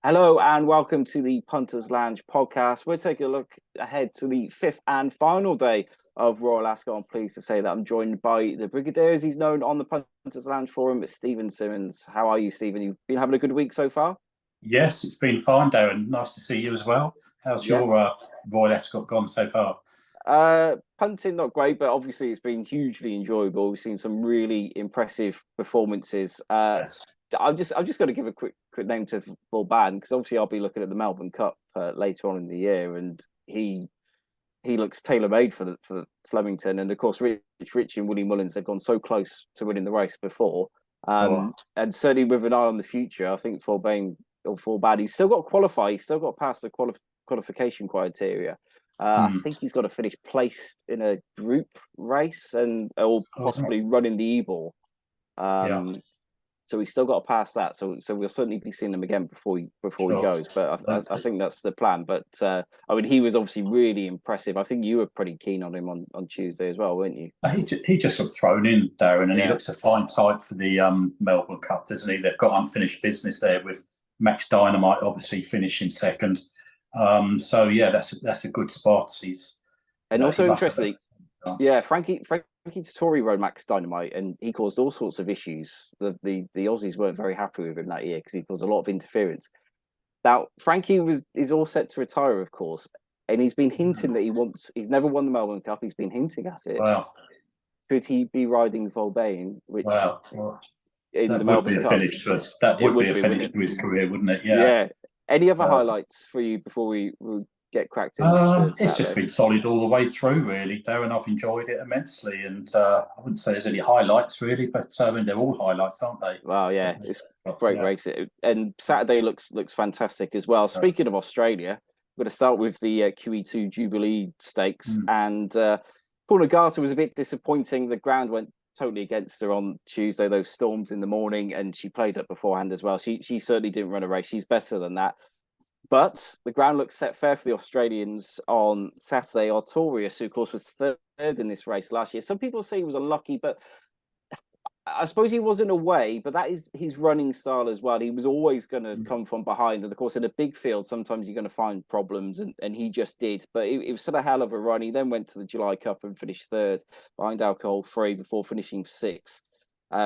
Hello and welcome to the Punters Lounge podcast. We're taking a look ahead to the fifth and final day of Royal Ascot. I'm pleased to say that I'm joined by the Brigadier, as he's known on the Punters Lounge forum, Stephen Simmons. How are you, Stephen? You've been having a good week so far? Yes, it's been fine, Darren. Nice to see you as well. How's your Royal Ascot gone so far? Punting not great, but obviously it's been hugely enjoyable. We've seen some really impressive performances. Yes. I'm just going to give a quick name to Full Bad, because obviously I'll be looking at the Melbourne Cup later on in the year, and he looks tailor made for Flemington, and of course Rich and Willie Mullins, they've gone so close to winning the race before, and certainly with an eye on the future, I think Full Bad, he's still got to qualify, he's still got to pass the qualification criteria. I think he's got to finish placed in a group race or possibly running the E-ball. So he's still got to pass that. So we'll certainly be seeing him again before he goes. But I think that's the plan. But I mean, he was obviously really impressive. I think you were pretty keen on him on Tuesday as well, weren't you? He just got thrown in, Darren, and he looks a fine type for the Melbourne Cup, doesn't he? They've got unfinished business there with Max Dynamite obviously finishing second. So yeah, that's a good spot. Also interesting. Yeah, Frankie Dettori rode Max Dynamite, and he caused all sorts of issues. The Aussies weren't very happy with him that year because he caused a lot of interference. Now, Frankie is all set to retire, of course, and he's been hinting that he's never won the Melbourne Cup. He's been hinting at it. Wow. Could he be riding Volbane, which in that the would Melbourne be a Cup, finish to us. That would be a finish to his career, wouldn't it? Yeah. Any other highlights for you before we get cracked in? It's just been solid all the way through, really, Darren. I've enjoyed it immensely, and I wouldn't say there's any highlights really, but I mean they're all highlights, aren't they? Well, yeah, it's a great race, and Saturday looks fantastic as well. Speaking of Australia, we're going to start with the QE2 Jubilee Stakes, and Paul Nagata was a bit disappointing. The ground went totally against her on Tuesday, those storms in the morning, and she played up beforehand as well. She certainly didn't run a race. She's better than that. But the ground looks set fair for the Australians on Saturday. Artorius, who of course was third in this race last year. Some people say he was unlucky, but I suppose he was in a way, but that is his running style as well. He was always going to come from behind. And of course, in a big field, sometimes you're going to find problems, and he just did. But it was still a hell of a run. He then went to the July Cup and finished third behind Alcohol Free before finishing sixth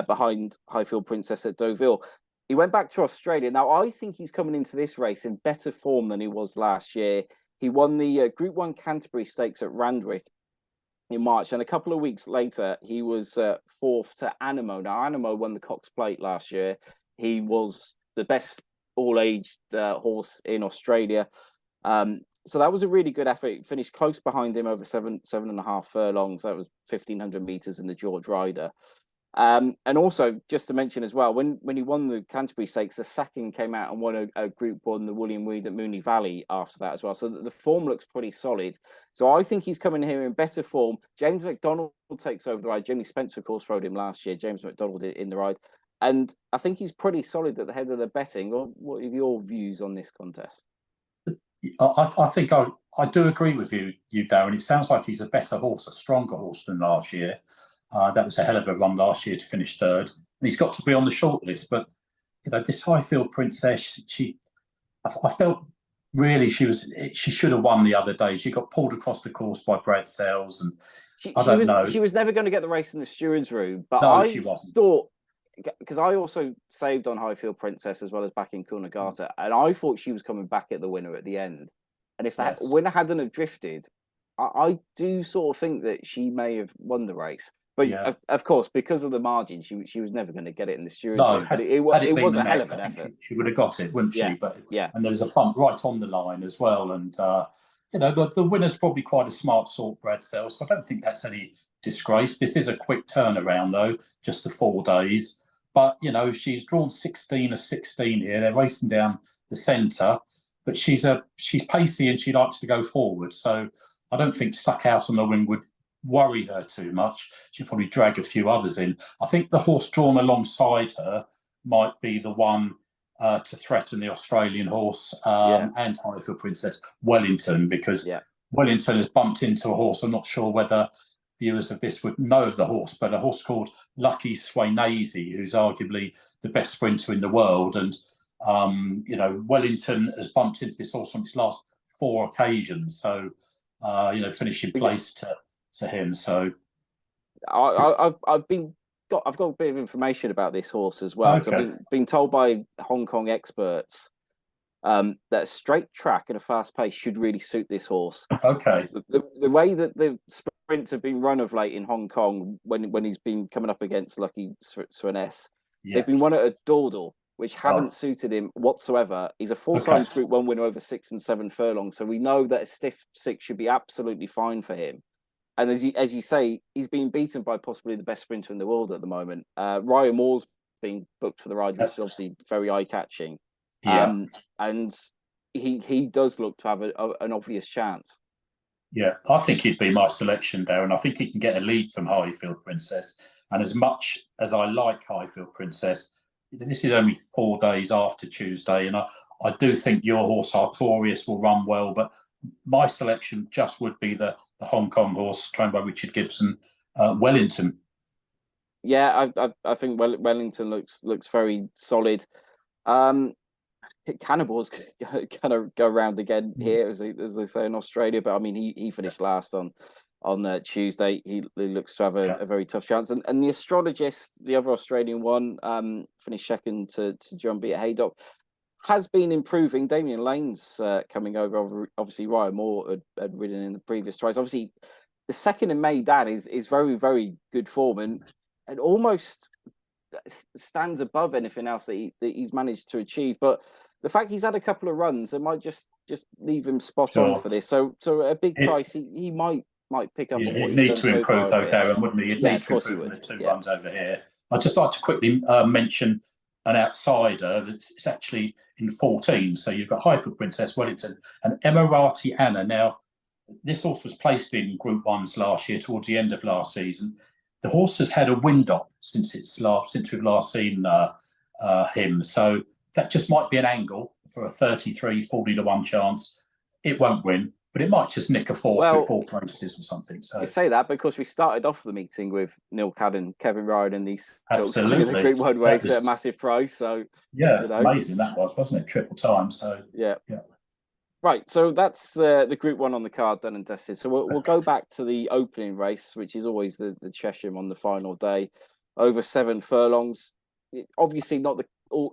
behind Highfield Princess at Deauville. He went back to Australia. Now, I think he's coming into this race in better form than he was last year. He won the Group 1 Canterbury Stakes at Randwick in March, and a couple of weeks later, he was fourth to Animo. Now, Animo won the Cox Plate last year. He was the best all-aged horse in Australia. So that was a really good effort. He finished close behind him over seven and a half furlongs. That was 1,500 metres in the George Ryder. And also, just to mention as well, when he won the Canterbury Stakes, the second came out and won a Group 1, the William Weed at Moonee Valley after that as well. So the form looks pretty solid. So I think he's coming here in better form. James McDonald takes over the ride. Jimmy Spencer, of course, rode him last year. James McDonald in the ride. And I think he's pretty solid at the head of the betting. What are your views on this contest? I think I do agree with you, Darren. It sounds like he's a better horse, a stronger horse than last year. That was a hell of a run last year to finish third, and he's got to be on the short list. But this Highfield Princess, I felt really she should have won the other day. She got pulled across the course by Brad Sells, and I don't know. She was never going to get the race in the stewards' room, but no, she wasn't. Thought, because I also saved on Highfield Princess as well as backing Kunagata, and I thought she was coming back at the winner at the end. And if that winner hadn't have drifted, I do sort of think that she may have won the race. But of course, because of the margin, she was never going to get it in the stewards' room. But it was a hell of an effort. She would have got it, wouldn't she? And there was a bump right on the line as well. And the winner's probably quite a smart sort, Brad Sells. So I don't think that's any disgrace. This is a quick turnaround, though, just the 4 days. But she's drawn 16 of 16 here. They're racing down the centre, but she's pacey and she likes to go forward. So I don't think stuck out on the wing would worry her too much. She'd probably drag a few others in. I think the horse drawn alongside her might be the one to threaten the Australian horse and Highfield Princess, Wellington, because Wellington has bumped into a horse. I'm not sure whether viewers of this would know of the horse, but a horse called Lucky Swainese, who's arguably the best sprinter in the world. And Wellington has bumped into this horse on its last 4 occasions, so finishing place to him. So I've got a bit of information about this horse as well. Okay. I've been told by Hong Kong experts that a straight track and a fast pace should really suit this horse. Okay. The way that the sprints have been run of late in Hong Kong when he's been coming up against Lucky Swaness, they've been won at a dawdle, which haven't suited him whatsoever. He's a 4 times Group 1 winner over 6 and 7 furlongs, so we know that a stiff 6 should be absolutely fine for him. And as you say, he's being beaten by possibly the best sprinter in the world at the moment. Ryan Moore's being booked for the ride, which is obviously very eye-catching. Yeah. And he does look to have an obvious chance. Yeah, I think he'd be my selection, Darren. I think he can get a lead from Highfield Princess. And as much as I like Highfield Princess, this is only 4 days after Tuesday, and I do think your horse Artorius will run well, but my selection just would be the Hong Kong horse trained by Richard Gibson, Wellington. Yeah, I think Wellington looks very solid. Cannibals kind of go around again here, as they say in Australia, but I mean he finished last on Tuesday. He looks to have a very tough chance, and the astrologist, the other Australian one, finished second to John B at Haydock, has been improving. Damien Lane's coming over. Obviously, Ryan Moore had ridden in the previous tries. Obviously, the second in May, Dan, is very, very good form and almost stands above anything else that he's managed to achieve. But the fact he's had a couple of runs, they might just leave him spot on for this. So a big price, he might pick up on what he's need done to so improve far though, Darren, wouldn't he? He'd need to improve from the 2 runs over here. I'd just like to quickly mention an outsider that's actually in 14. So you've got Highfield Princess, Wellington, and Emirati Anna. Now, this horse was placed in Group 1s last year, towards the end of last season. The horse has had a wind-up since we've last seen him. So that just might be an angle for a 40 to 1 chance. It won't win, but it might just nick a 4 through 4 places or something. So you say that because we started off the meeting with Neil Cadden, Kevin Ryan, and these absolutely the Group 1 race at a massive price. So amazing that wasn't it? Triple time. So yeah. Right, so that's the Group 1 on the card done and dusted. So we'll go back to the opening race, which is always the Chesham on the final day, over 7 furlongs. Obviously, not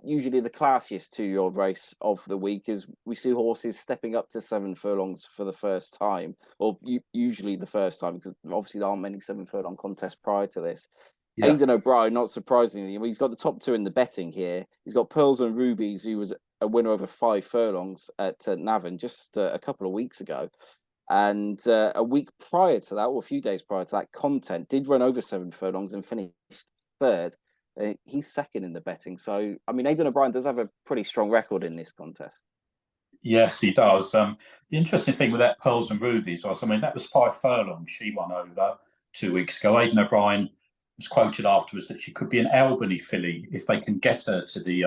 usually the classiest 2-year-old race of the week, as we see horses stepping up to 7 furlongs for the first time, or usually the first time, because obviously there aren't many 7 furlong contests prior to this. Aidan O'Brien, not surprisingly, he's got the top 2 in the betting here. He's got Pearls and Rubies, who was a winner over 5 furlongs at Navan just a couple of weeks ago. And a week prior to that, or a few days prior to that, Content did run over 7 furlongs and finished 3rd. He's 2nd in the betting. So, I mean, Aidan O'Brien does have a pretty strong record in this contest. Yes, he does. The interesting thing with that Pearls and Rubies was, I mean, that was 5 furlongs she won over 2 weeks ago. Aidan O'Brien was quoted afterwards that she could be an Albany filly if they can get her to the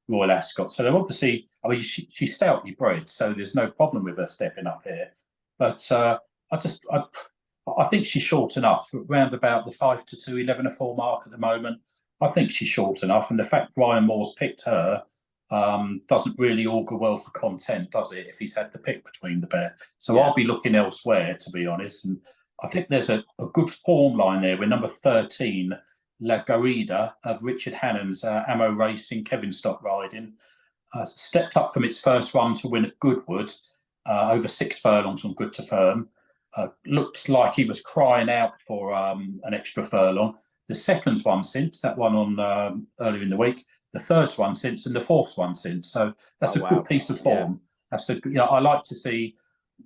Royal Ascot. So they're obviously, I mean, she's stoutly bred, so there's no problem with her stepping up here. But I think she's short enough, around about the 5 to 2, 11 to 4 mark at the moment. I think she's short enough, and the fact Ryan Moore's picked her doesn't really augur well for Content, does it, if he's had the pick between the pair? So I'll be looking elsewhere, to be honest. And I think there's a good form line there with number 13, La Garida of Richard Hannon's Ammo Racing, Kevin Stock riding. Stepped up from its first run to win at Goodwood, over 6 furlongs on Good to Firm. Looked like he was crying out for an extra furlong. The second's one since, that one on earlier in the week. The third's one since, and the fourth's one since. So that's good piece of form. Yeah. I like to see,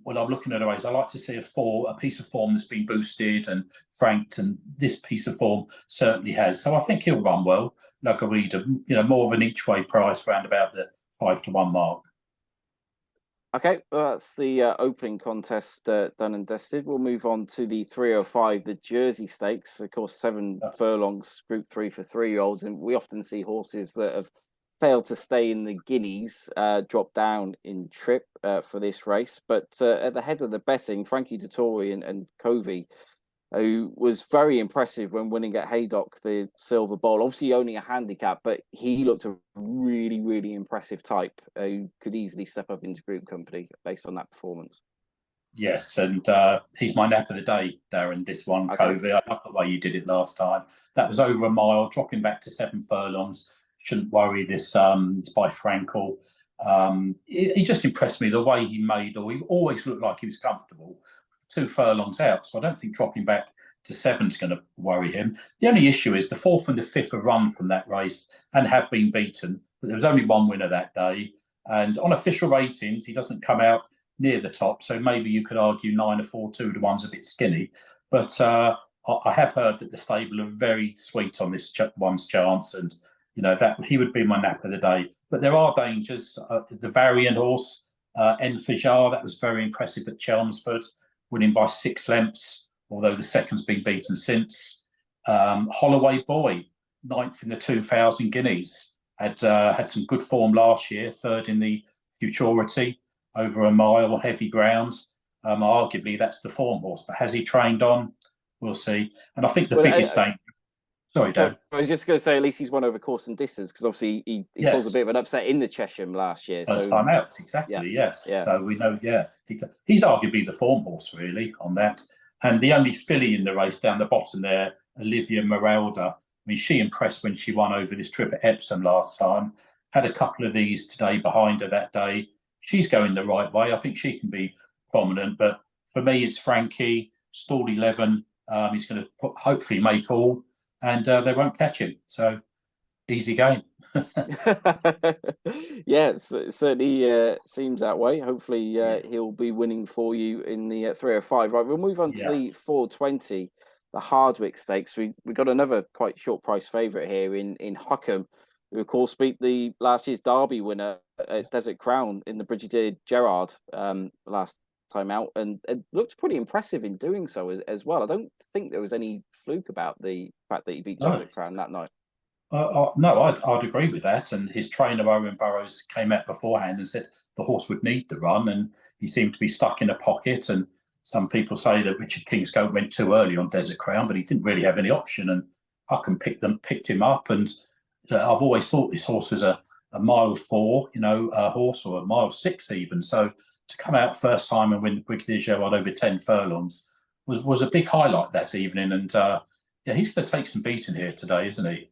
when I'm looking at a race, I like to see a piece of form that's been boosted and franked, and this piece of form certainly has. So I think he'll run well. Like a reader, more of an each way price round about the 5 to 1 mark. Okay, well, that's the opening contest done and dusted. We'll move on to the 305, the Jersey Stakes. Of course, 7 furlongs, Group 3 for 3-year-olds, and we often see horses that have failed to stay in the Guineas drop down in trip for this race. But at the head of the betting, Frankie Dettori and Covey who was very impressive when winning at Haydock the Silver Bowl. Obviously only a handicap, but he looked a really, really impressive type who could easily step up into group company based on that performance. Yes, and he's my nap of the day, Darren, this one, Okay. Covey. I love the way you did it last time. That was over a mile, dropping back to 7 furlongs. Shouldn't worry, this it's by Frankel. He just impressed me, the way he made, or he always looked like he was comfortable 2 furlongs out. So I don't think dropping back to 7 is going to worry him. The only issue is the 4th and the 5th have run from that race and have been beaten. But there was only one winner that day. And on official ratings, he doesn't come out near the top. So maybe you could argue 9 or 4 2 to 1's a bit skinny. But I have heard that the stable are very sweet on this one's chance. And, that he would be my nap of the day. But there are dangers. The variant horse, Enfajar, that was very impressive at Chelmsford, winning by 6 lengths, although the second's been beaten since. Holloway Boy, 9th in the 2,000 guineas, had some good form last year, 3rd in the Futurity, over a mile, heavy ground. Arguably, that's the form horse, but has he trained on? We'll see. And I think the biggest thing. Sorry, Dan. I was just going to say, at least he's won over course and distance, because obviously he caused a bit of an upset in the Chesham last year. First time out, exactly, yes. Yeah. So we know, he's arguably the form horse, really, on that. And the only filly in the race down the bottom there, Olivia Meralda, I mean, she impressed when she won over this trip at Epsom last time. Had a couple of these today behind her that day. She's going the right way. I think she can be prominent. But for me, it's Frankie, stall 11. He's going to hopefully make all, and they won't catch him. So easy game. Yeah, it certainly seems that way. Hopefully he'll be winning for you in the 305. Right, we'll move on to the 420, the Hardwick Stakes. We got another quite short price favourite here in Huckham, who of course beat the last year's Derby winner at Desert Crown in the Brigadier Gerard last time out, and it looked pretty impressive in doing so as well. I don't think there was any fluke about the fact that he beat Desert Crown that night. No, I'd agree with that. And his trainer, Owen Burrows, came out beforehand and said the horse would need the run, and he seemed to be stuck in a pocket. And some people say that Richard Kingscote went too early on Desert Crown, but he didn't really have any option. And Huckham picked him up. And I've always thought this horse was a mile 4, a horse, or a mile 6 even. So to come out first time and win the Brigadier Gerard over 10 furlongs was a big highlight that evening. And he's going to take some beating here today, isn't he?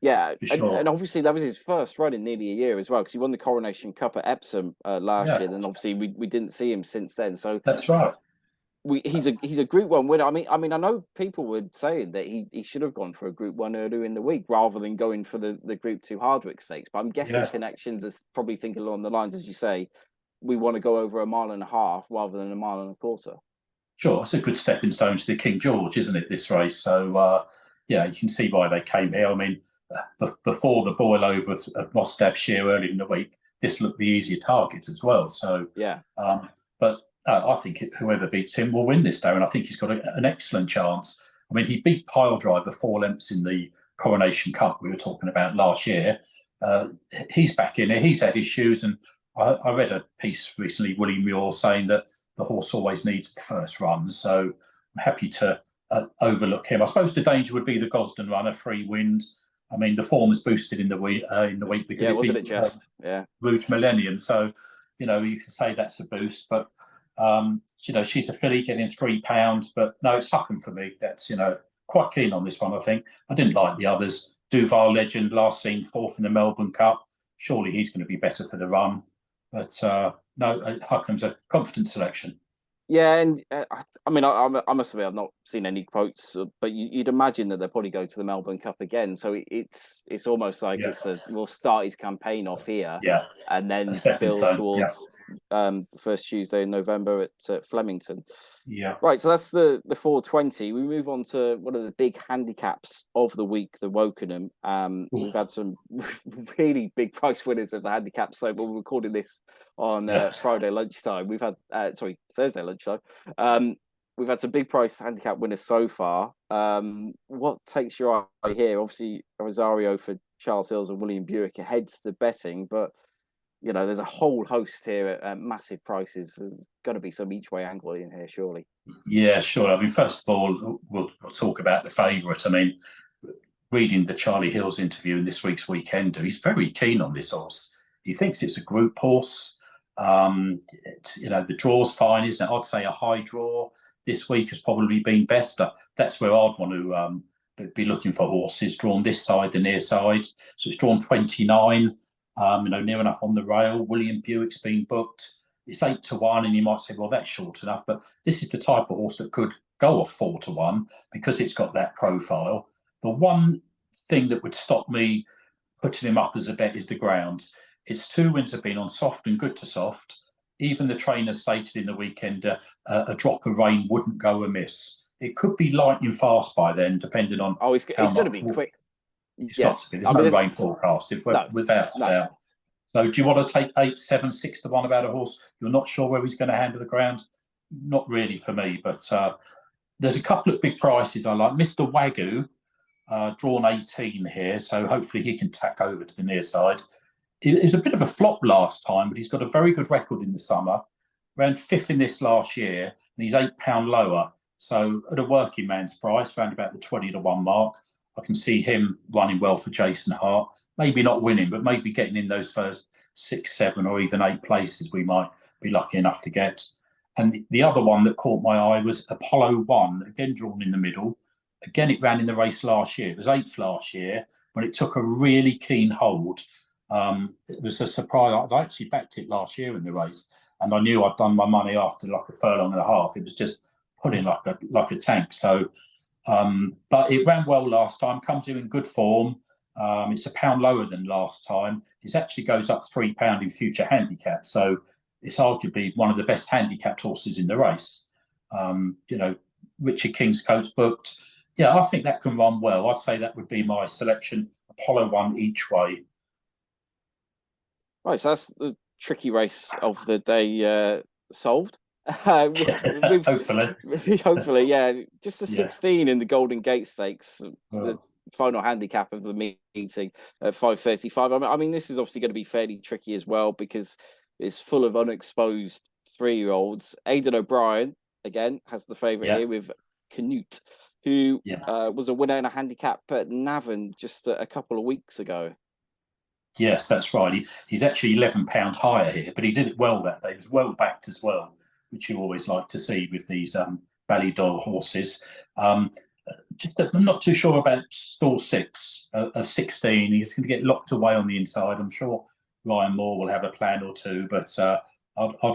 Yeah, for sure. And obviously that was his first run in nearly a year as well, because he won the Coronation Cup at Epsom last year. Then obviously we didn't see him since then. So that's right. He's a Group 1 winner. I mean, I know people were saying that he should have gone for a Group 1 earlier in the week rather than going for the Group 2 Hardwick Stakes. But I'm guessing connections are probably thinking along the lines, as you say, we want to go over a mile and a half rather than a mile and a quarter. Sure, it's a good stepping stone to the King George, isn't it, this race? So, you can see why they came here. I mean, before the boil over of Mostabshire early in the week, this looked the easier target as well. So, but I think whoever beats him will win this, Darren. I think he's got an excellent chance. I mean, he beat Pile Driver 4 lengths in the Coronation Cup we were talking about last year. He's back in there. He's had issues, and I read a piece recently, William Muir, saying that the horse always needs the first run. So I'm happy to overlook him. I suppose the danger would be the Gosden runner, Free Wind. I mean, the form is boosted in the week because wasn't it just Rouge Millennium. So you can say that's a boost, but she's a filly getting £3, but no, it's Huckham for me. That's quite keen on this one. I think I didn't like the others. Duval Legend, last seen 4th in the Melbourne Cup. Surely he's going to be better for the run. But no, Huckham's a confident selection. Yeah, and I mean, I must admit I've not seen any quotes, but you'd imagine that they'll probably go to the Melbourne Cup again. So it's almost like we'll start his campaign off here, and then build towards first Tuesday in November at Flemington. Yeah. Right, so that's the 420. We move on to one of the big handicaps of the week, the Wokenham. We've had some really big price winners of the handicap slope. We're recording this on Friday lunchtime. We've had Thursday lunchtime. We've had some big price handicap winners so far. What takes your eye here? Obviously, Rosario for Charles Hills and William Buick heads the betting, but you know, there's a whole host here at massive prices. There's got to be some each way angle in here, surely. Yeah, sure. I mean, first of all, we'll talk about the favourite. I mean, reading the Charlie Hills interview in this week's Weekender, he's very keen on this horse. He thinks it's a group horse. It's, you know, the draw's fine, isn't it? I'd say a high draw this week has probably been best. That's where I'd want to be looking for horses drawn this side, the near side. So it's drawn 29, you know, near enough on the rail. William Buick's been booked. It's 8-1, and you might say, well, that's short enough. But this is the type of horse that could go off 4-1 because it's got that profile. The one thing that would stop me putting him up as a bet is the ground. Its 2 wins have been on soft and good to soft. Even the trainer stated in the weekend a drop of rain wouldn't go amiss. It could be lightning fast by then, depending on. Oh, it's going to be quick. It's got to be. There's no rain forecasted, without a doubt. So, do you want to take 8, 7, 6-1 about a horse you're not sure where he's going to handle the ground? Not really for me, but there's a couple of big prices I like. Mr. Wagyu, drawn 18 here, so hopefully he can tack over to the near side. It was a bit of a flop last time, but he's got a very good record in the summer. Ran 5th in this last year, and he's £8 lower. So at a working man's price, around about the 20-1 mark, I can see him running well for Jason Hart. Maybe not winning, but maybe getting in those first 6, 7, or even 8 places we might be lucky enough to get. And the other one that caught my eye was Apollo 1, again drawn in the middle. Again, it ran in the race last year. It was 8th last year when it took a really keen hold. It was a surprise. I actually backed it last year in the race, and I knew I'd done my money after like a furlong and a half. It was just putting like a tank. So, but it ran well last time. Comes in good form. It's £1 lower than last time. It actually goes up £3 in future handicap. So it's arguably one of the best handicapped horses in the race. You know, Richard Kingscote's booked. Yeah, I think that can run well. I'd say that would be my selection. Apollo 1 each way. Right, so that's the tricky race of the day solved. Hopefully. Hopefully, yeah. Just the 16 in the Golden Gate Stakes, the final handicap of the meeting at 5:35. I mean, this is obviously going to be fairly tricky as well because it's full of unexposed 3-year-olds. Aidan O'Brien, again, has the favourite here with Canute, who was a winner in a handicap at Navan just a couple of weeks ago. Yes, that's right. He's actually £11 higher here, but he did it well that day. He was well backed as well, which you always like to see with these Ballydoyle horses. I'm not too sure about stall 6 of 16. He's going to get locked away on the inside. I'm sure Ryan Moore will have a plan or two, but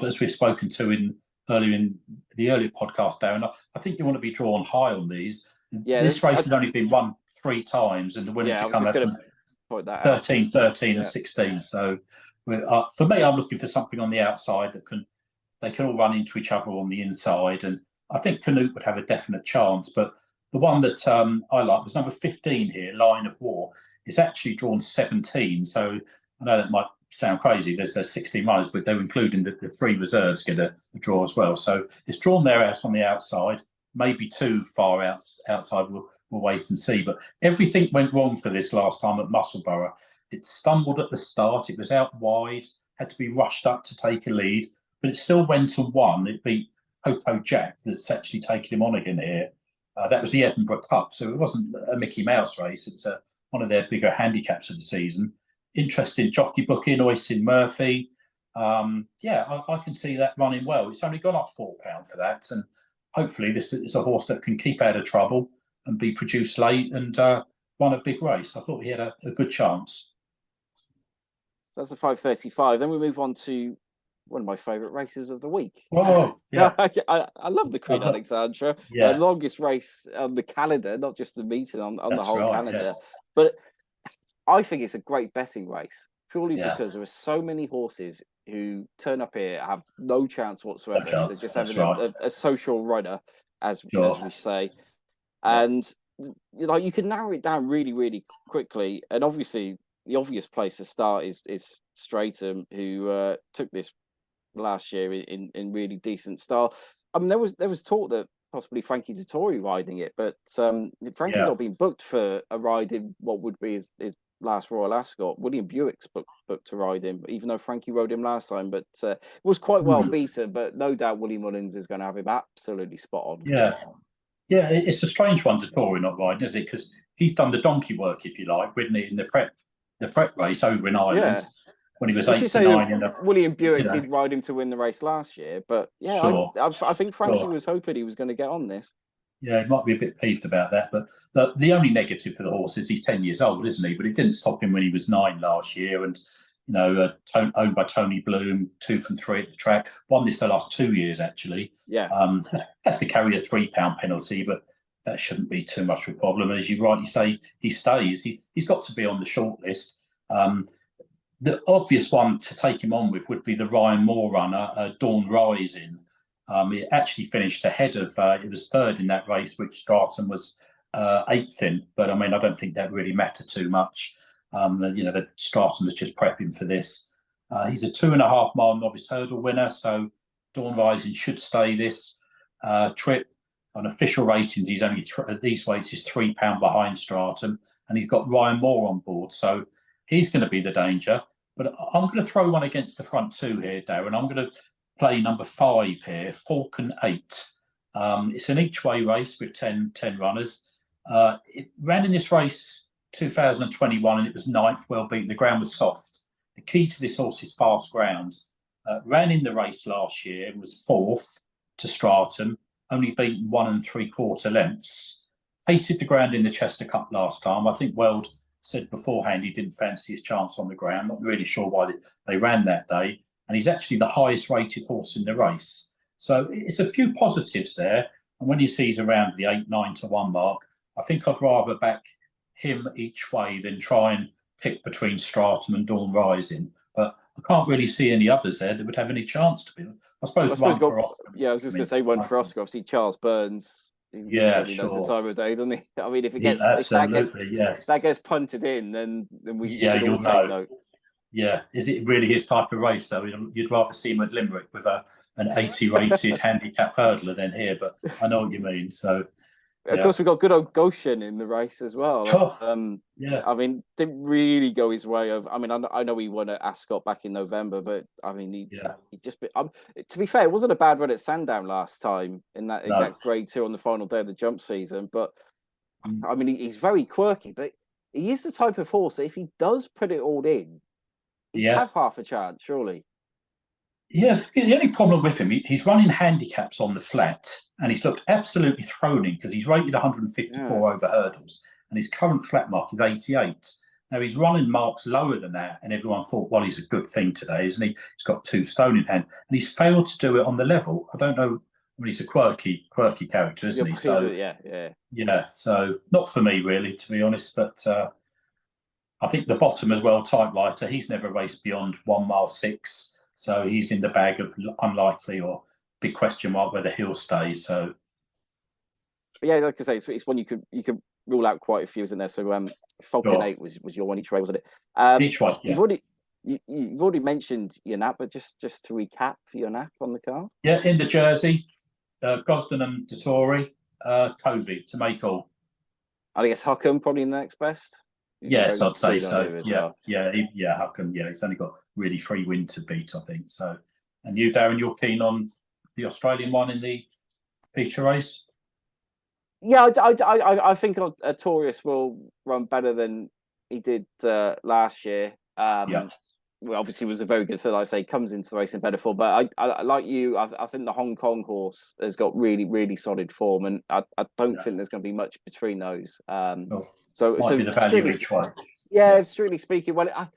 as we've spoken to earlier in the earlier podcast, Darren, I think you want to be drawn high on these. Yeah, this race has only been won 3 times, and the winners have come out from 13, 13, and 16. So for me, I'm looking for something on the outside they can all run into each other on the inside, and I think Canute would have a definite chance. But the one that I like was number 15 here, Line of War. It's actually drawn 17. So I know that might sound crazy. There's 16 runners, but they're including the 3 reserves get a draw as well. So it's drawn there out on the outside, maybe too far outside. We'll wait and see. But everything went wrong for this last time at Musselburgh. It stumbled at the start. It was out wide, had to be rushed up to take a lead, but it still went and won. It beat Coco Jack that's actually taken him on again here. That was the Edinburgh Cup, so it wasn't a Mickey Mouse race. It was one of their bigger handicaps of the season. Interesting jockey booking, Oisin Murphy. I can see that running well. It's only gone up £4 for that, and hopefully this is a horse that can keep out of trouble and be produced late and run a big race. I thought he had a good chance. So that's the 5:35. Then we move on to one of my favourite races of the week. Oh, yeah. I love the Queen Alexandra. The longest race on the calendar, not just the meeting, on the whole calendar. Yes. But I think it's a great betting race, purely because there are so many horses who turn up here, have no chance whatsoever. They're just having a social runner, as we say. And you can narrow it down really, really quickly. And obviously, the obvious place to start is Stratham, who took this last year in really decent style. I mean, there was talk that possibly Frankie Dettori riding it, but Frankie's not been booked for a ride in what would be his last Royal Ascot. William Buick's booked to ride him, even though Frankie rode him last time. But it was quite well beaten. But no doubt Willie Mullins is going to have him absolutely spot on. Yeah, it's a strange one to Tory not riding, isn't it? Because he's done the donkey work, if you like, ridden it in the prep race over in Ireland when he was 8 to 9. William Buick did ride him to win the race last year, but I think Frankie was hoping he was going to get on this. Yeah, he might be a bit peeved about that, but the only negative for the horse is he's 10 years old, isn't he? But it didn't stop him when he was 9 last year, and owned by Tony Bloom, 2 from 3 at the track. Won this the last 2 years, actually. Yeah. Has to carry a £3 penalty, but that shouldn't be too much of a problem. As you rightly say, he stays. He's got to be on the short list. The obvious one to take him on with would be the Ryan Moore runner, Dawn Rising. It actually finished ahead of, it was 3rd in that race, which Stratum was 8th in. But I mean, I don't think that really mattered too much. The Stratum was just prepping for this. He's a 2.5 mile novice hurdle winner, so Dawn Rising should stay this trip. On official ratings, he's only at these weights is £3 behind Stratum, and he's got Ryan Moore on board, so he's going to be the danger. But I'm going to throw one against the front 2 here, Darren. I'm going to play number 5 here, Falcon 8. It's an each-way race with 10 runners. It ran in this race 2021, and it was 9th, well beaten. The ground was soft. The key to this horse is fast ground. Ran in the race last year, was 4th to Stratum, only beaten 1 3/4 lengths. Hated the ground in the Chester Cup last time. I think Weld said beforehand he didn't fancy his chance on the ground. Not really sure why they ran that day. And he's actually the highest rated horse in the race. So it's a few positives there. And when he sees around the 8-9 to 1 mark, I think I'd rather back him each way than try and pick between Stratum and Dawn Rising. But I can't really see any others there that would have any chance to be. I suppose one for Oscar. Yeah, I was just going to say one for Oscar. Obviously, Charles Burns. He knows the time of day, doesn't he? I mean, if it gets if that gets punted in, then we should all take note. Yeah, is it really his type of race though? You'd rather see him at Limerick with an 80 rated handicap hurdler than here, but I know what you mean. So, of course, we've got good old Goshen in the race as well. I mean, didn't really go his way. I mean, I know he won at Ascot back in November, but I mean, he just. To be fair, it wasn't a bad run at Sandown last time in that Grade 2 on the final day of the jump season. But I mean, he's very quirky, but he is the type of horse that if he does put it all in, he'd have half a chance, surely. Yeah, the only problem with him, he's running handicaps on the flat, and he's looked absolutely thrown in because he's rated 154 over hurdles, and his current flat mark is 88. Now, he's running marks lower than that, and everyone thought, well, he's a good thing today, isn't he? He's got 2 stone in hand, and he's failed to do it on the level. I don't know. I mean, he's a quirky character, isn't he? So, yeah. So, not for me, really, to be honest, but I think the bottom as well, Typewriter, he's never raced beyond 1 mile 6. So he's in the bag of unlikely or big question mark whether he'll stay. So, yeah, like I say, it's one you could rule out quite a few, isn't there? So Falcon 8 was your one each way, wasn't it? Each way. Yeah. You've already mentioned your nap, but just to recap your nap on the card. Yeah, in the jersey, Gosden and Dettori, Covey to make all. I guess Huckham probably in the next best. Yes, I'd say so. Yeah, Huckham. Yeah, he's only got really 3 wins to beat, I think. So, and you, Darren, you're keen on the Australian one in the feature race? Yeah, I think Taurus will run better than he did last year. Well, obviously, was a very good. So, like I say, comes into the race in better form. But I like you. I think the Hong Kong horse has got really, really solid form, and I don't think there's going to be much between those. So be the value each one. Yeah, strictly speaking, well,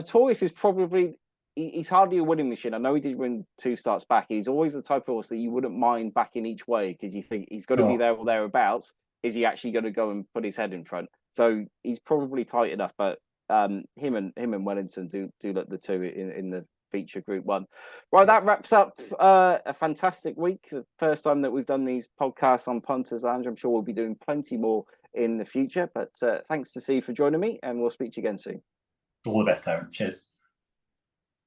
Taurus is probably he's hardly a winning machine. I know he did win 2 starts back. He's always the type of horse that you wouldn't mind backing each way because you think he's got to be there or thereabouts. Is he actually going to go and put his head in front? So he's probably tight enough, but him and Wellington do look the 2 in the feature Group 1. Right, that wraps up a fantastic week. The first time that we've done these podcasts on Punters Lounge. I'm sure we'll be doing plenty more in the future. But thanks to Steve for joining me, and we'll speak to you again soon. All the best, Darren. Cheers.